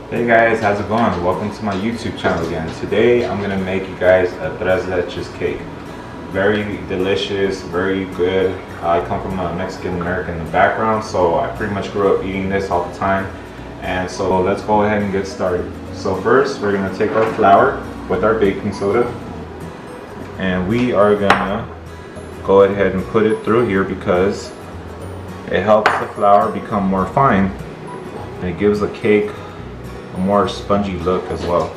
Hey guys, how's it going? Welcome to my YouTube channel again. Today I'm gonna make you guys a tres leches cake. Very delicious, very good. I come from a Mexican American background, so I pretty much grew up eating this all the time. And so let's go ahead and get started. So first we're gonna take our flour with our baking soda, and we are gonna go ahead and put it through here because it helps the flour become more fine, and it gives the cake a more spongy look as well.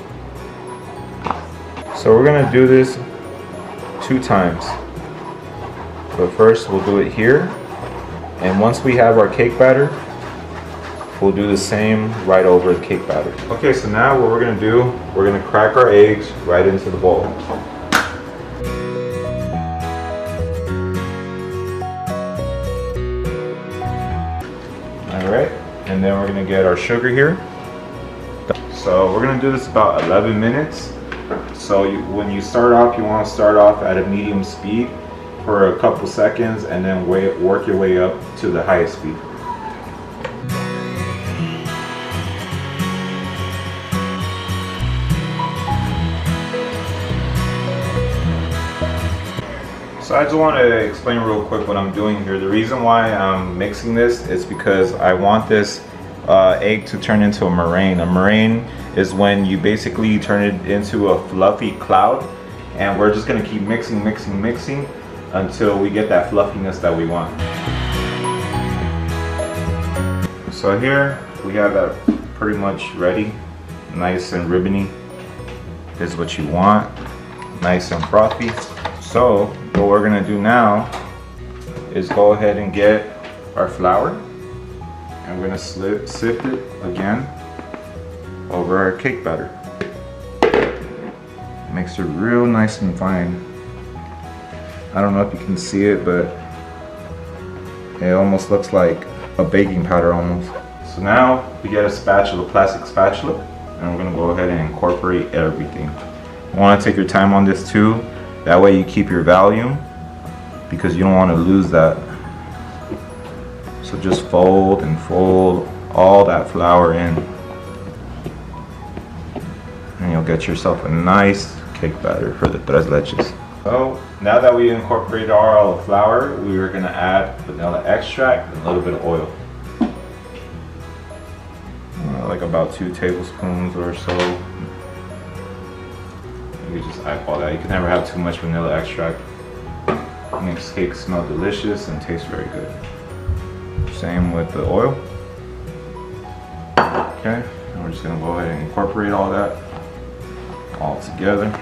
So we're gonna do this 2 times. But first we'll do it here, and once we have our cake batter, we'll do the same right over the cake batter. Okay, so now what we're gonna do, we're gonna crack our eggs right into the bowl. Alright, and then we're gonna get our sugar here. So we're gonna do this about 11 minutes. So when you start off, you want to start off at a medium speed for a couple seconds, and then work your way up to the highest speed. So I just want to explain real quick what I'm doing here. The reason why I'm mixing this is because I want this egg to turn into a meringue. A meringue is when you basically turn it into a fluffy cloud, and we're just going to keep mixing until we get that fluffiness that we want. So here we have that pretty much ready, nice and ribbony. This is what you want, nice and frothy. So what we're going to do now is go ahead and get our flour, and we're going to sift it again over our cake batter. Makes it real nice and fine. I don't know if you can see it, but it almost looks like a baking powder almost. So now we get a spatula, plastic spatula, and we're going to go ahead and incorporate everything. You want to take your time on this too. That way you keep your volume, because you don't want to lose that. So just fold and fold all that flour in, and you'll get yourself a nice cake batter for the tres leches. So now that we incorporated all the flour, we are going to add vanilla extract and a little bit of oil. Like about 2 tablespoons or so. You can just eyeball that. You can never have too much vanilla extract. It makes cake smell delicious and taste very good. Same with the oil. Okay, and we're just gonna go ahead and incorporate all that all together.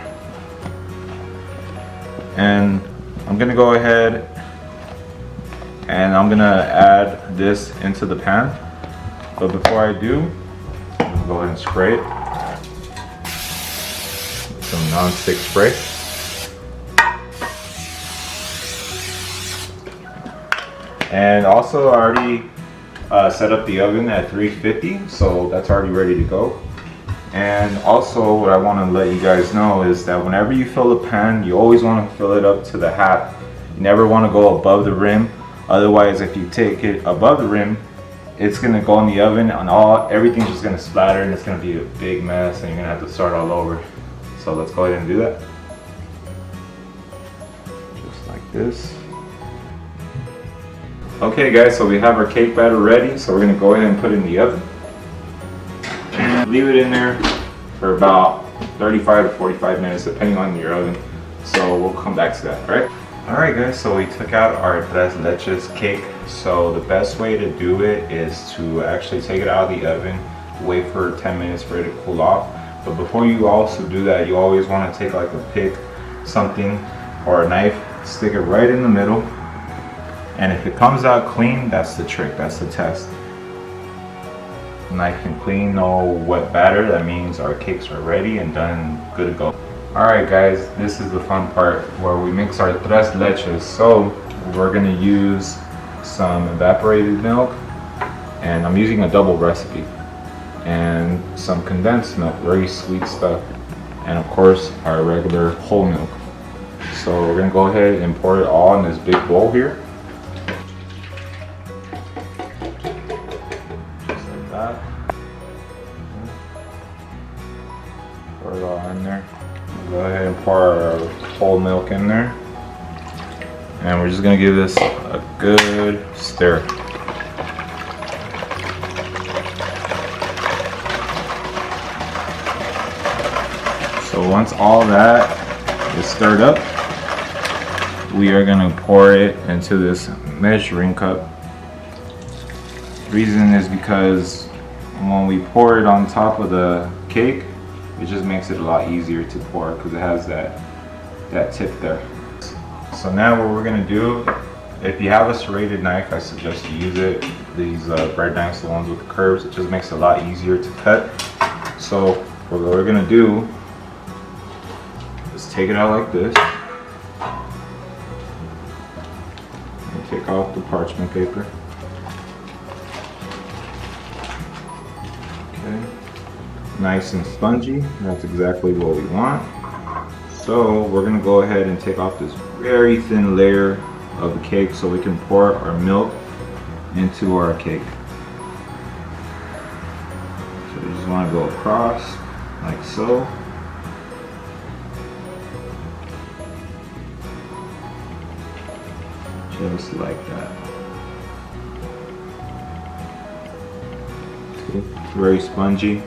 And I'm gonna go ahead and I'm gonna add this into the pan. But before I do, I'm gonna go ahead and spray it with some non-stick spray. And also I already set up the oven at 350, so that's already ready to go. And also what I want to let you guys know is that whenever you fill a pan, you always want to fill it up to the hat. You never want to go above the rim. Otherwise, if you take it above the rim, it's going to go in the oven and everything's just going to splatter, and it's going to be a big mess, and you're going to have to start all over. So let's go ahead and do that. Just like this. Okay guys, so we have our cake batter ready, so we're going to go ahead and put it in the oven. And leave it in there for about 35 to 45 minutes depending on your oven. So we'll come back to that, alright? Alright guys, so we took out our tres leches cake. So the best way to do it is to actually take it out of the oven, wait for 10 minutes for it to cool off. But before you also do that, you always want to take like a pick, something, or a knife, stick it right in the middle. And if it comes out clean, that's the trick, that's the test. Nice and clean, no wet batter, that means our cakes are ready and done, good to go. Alright guys, this is the fun part where we mix our tres leches. So we're going to use some evaporated milk, and I'm using a double recipe, and some condensed milk, very sweet stuff, and of course our regular whole milk. So we're going to go ahead and pour it all in this big bowl here. Just like that. Pour it all in there. Go ahead and pour our whole milk in there. And we're just gonna give this a good stir. So once all that is stirred up, we are gonna pour it into this measuring cup. The reason is because when we pour it on top of the cake, it just makes it a lot easier to pour because it has that tip there. So now what we're gonna do, if you have a serrated knife, I suggest you use it. These bread knives, the ones with the curves, it just makes it a lot easier to cut. So what we're gonna do is take it out like this. And take off the parchment paper. Okay. Nice and spongy, that's exactly what we want. So we're gonna go ahead and take off this very thin layer of the cake so we can pour our milk into our cake. So you just want to go across like so. Just like that. See? Very spongy.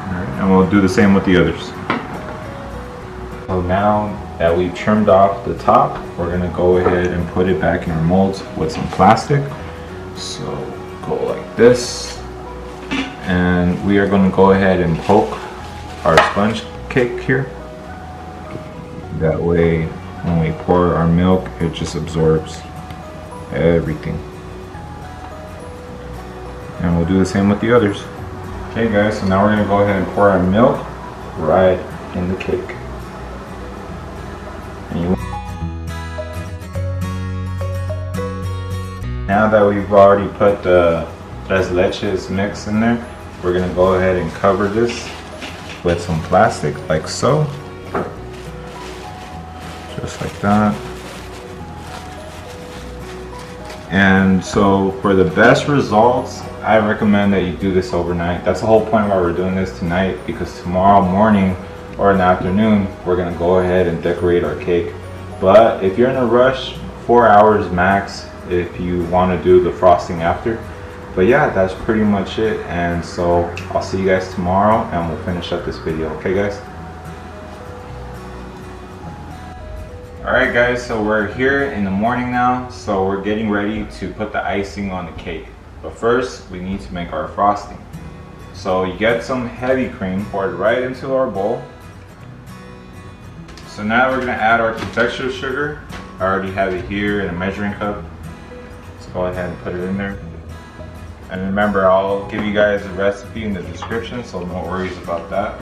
Alright, and we'll do the same with the others. So now that we've trimmed off the top, we're gonna go ahead and put it back in our molds with some plastic. So go like this, and we are gonna go ahead and poke our sponge cake here. That way, when we pour our milk, it just absorbs everything. And we'll do the same with the others. Okay guys, so now we're gonna go ahead and pour our milk right in the cake. Now that we've already put the tres leches mix in there, we're gonna go ahead and cover this with some plastic like so. Just like that. And so for the best results, I recommend that you do this overnight. That's the whole point why we're doing this tonight, because tomorrow morning or in the afternoon, we're gonna go ahead and decorate our cake. But if you're in a rush, 4 hours max if you want to do the frosting after. But yeah, that's pretty much it. And so I'll see you guys tomorrow and we'll finish up this video. Okay guys? Alright guys, so we're here in the morning now. So we're getting ready to put the icing on the cake. But first, we need to make our frosting. So you get some heavy cream, pour it right into our bowl. So now we're gonna add our confectioner sugar. I already have it here in a measuring cup. Let's go ahead and put it in there. And remember, I'll give you guys a recipe in the description, so no worries about that.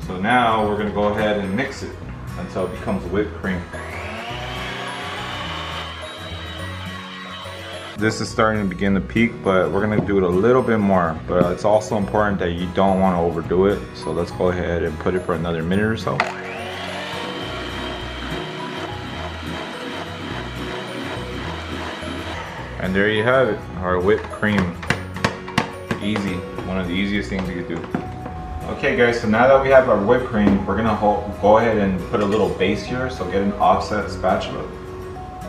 So now we're gonna go ahead and mix it until it becomes whipped cream. This is starting to begin to peak, but we're gonna do it a little bit more. But it's also important that you don't want to overdo it. So let's go ahead and put it for another minute or so. And there you have it, our whipped cream. Easy, one of the easiest things you could do. Okay guys, so now that we have our whipped cream, we're gonna go ahead and put a little base here. So get an offset spatula.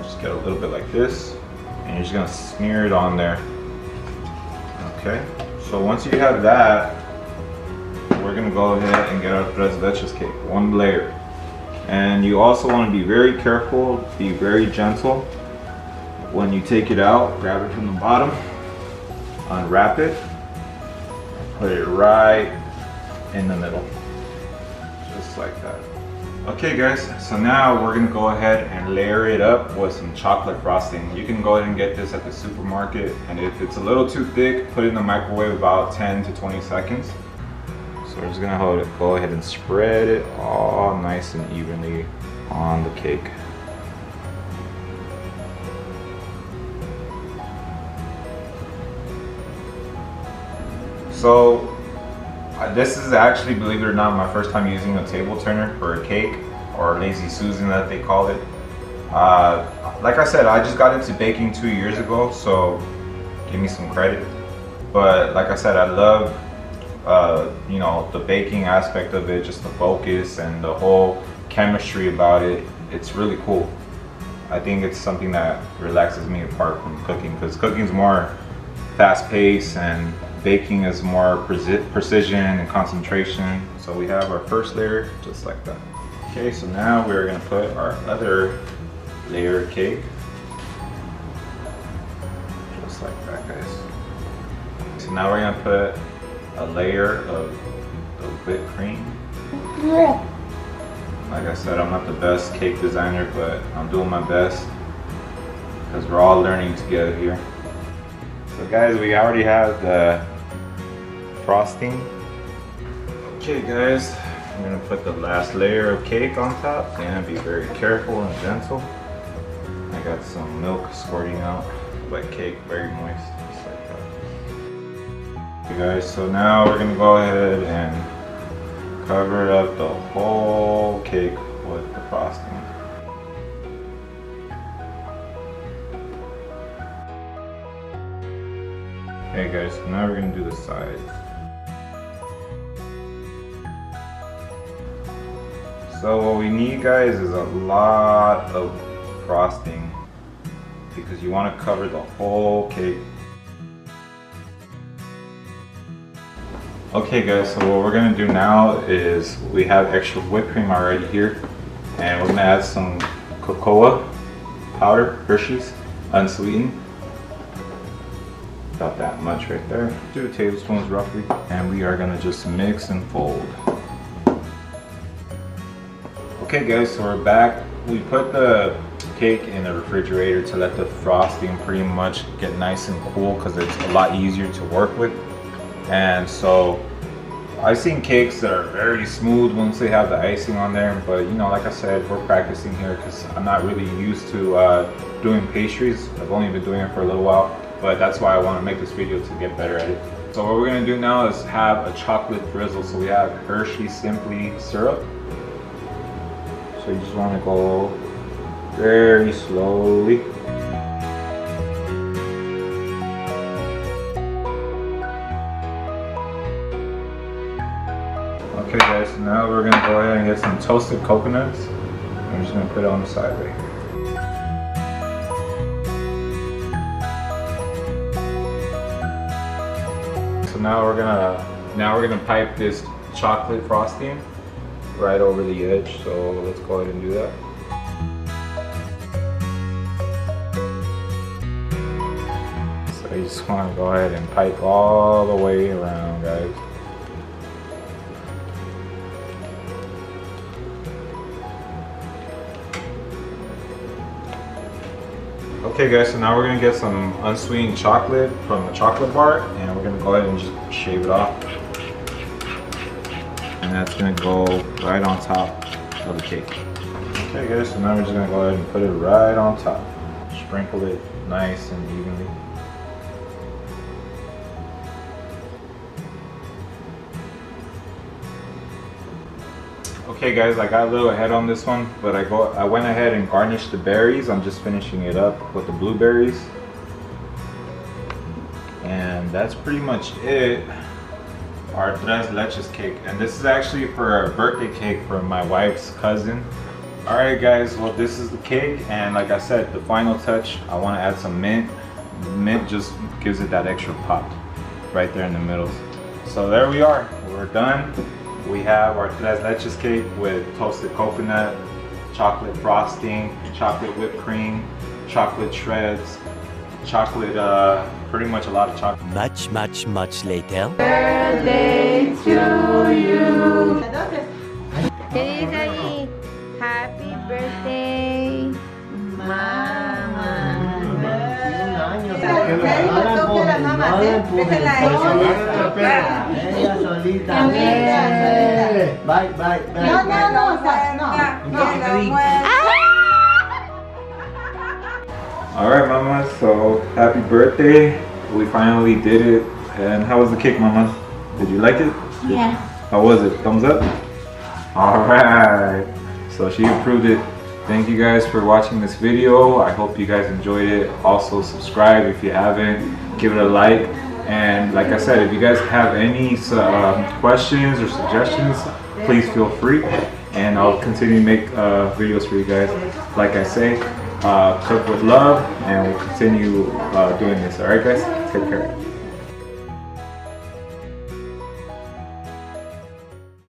Just get a little bit like this, and you're just gonna smear it on there. Okay, so once you have that, we're gonna go ahead and get our tres leches cake, one layer. And you also wanna be very careful, be very gentle. When you take it out, grab it from the bottom, unwrap it, put it right in the middle, just like that. Okay guys, so now we're gonna go ahead and layer it up with some chocolate frosting. You can go ahead and get this at the supermarket, and if it's a little too thick, put it in the microwave about 10 to 20 seconds. So we're just gonna go ahead and spread it all nice and evenly on the cake. So this is actually, believe it or not, my first time using a table turner for a cake, or lazy Susan that they call it. Like I said, I just got into baking 2 years ago, so give me some credit. But like I said, I love the, you know, the baking aspect of it, just the focus and the whole chemistry about it, it's really cool. I think it's something that relaxes me apart from cooking, because cooking is more fast-paced and baking is more precision and concentration. So we have our first layer just like that. Okay, so now we're gonna put our other layer of cake. Just like that, guys. So now we're gonna put a layer of the whipped cream. Like I said, I'm not the best cake designer, but I'm doing my best because we're all learning together here. So guys, we already have the frosting. Okay guys, I'm gonna put the last layer of cake on top and be very careful and gentle. I got some milk squirting out, wet cake, very moist, just like that. Okay guys, so now we're gonna go ahead and cover up the whole cake with the frosting. Okay guys, so now we're gonna do the sides. So what we need, guys, is a lot of frosting because you want to cover the whole cake. Okay guys, so what we're gonna do now is we have extra whipped cream already here, and we're gonna add some cocoa powder, Hershey's, unsweetened. About that much right there, 2 tablespoons roughly, and we are gonna just mix and fold. Okay guys, so we're back. We put the cake in the refrigerator to let the frosting pretty much get nice and cool because it's a lot easier to work with. And so I've seen cakes that are very smooth once they have the icing on there, but you know, like I said, we're practicing here because I'm not really used to doing pastries. I've only been doing it for a little while, but that's why I want to make this video to get better at it. So what we're gonna do now is have a chocolate drizzle. So we have Hershey Simply syrup. So you just want to go very slowly. Okay guys, so now we're gonna go ahead and get some toasted coconuts. I'm just gonna put it on the side right here. So now we're gonna pipe this chocolate frosting right over the edge. So let's go ahead and do that. So you just want to go ahead and pipe all the way around, guys. Okay guys, so now we're gonna get some unsweetened chocolate from the chocolate bar, and we're gonna go ahead and just shave it off. And that's gonna go right on top of the cake. Okay guys, so now we're just gonna go ahead and put it right on top. Sprinkle it nice and evenly. Okay guys, I got a little ahead on this one, but I went ahead and garnished the berries. I'm just finishing it up with the blueberries. And that's pretty much it. Our Tres Leches cake. And this is actually for a birthday cake for my wife's cousin. Alright guys, well this is the cake, and like I said, the final touch, I want to add some mint. Mint just gives it that extra pop right there in the middle. So there we are, we're done. We have our Tres Leches cake with toasted coconut, chocolate frosting, chocolate whipped cream, chocolate shreds, chocolate, pretty much a lot of chocolate. Much later. Birthday to you. Happy birthday, Mama. Alright Mama, so happy birthday. We finally did it. And how was the cake, Mama? Did you like it? Yeah. How was it? Thumbs up? Alright. So she approved it. Thank you guys for watching this video. I hope you guys enjoyed it. Also subscribe if you haven't. Give it a like. And like I said, if you guys have any questions or suggestions, please feel free, and I'll continue to make videos for you guys. Like I say, cook with love, and we'll continue doing this. All right, guys, take care.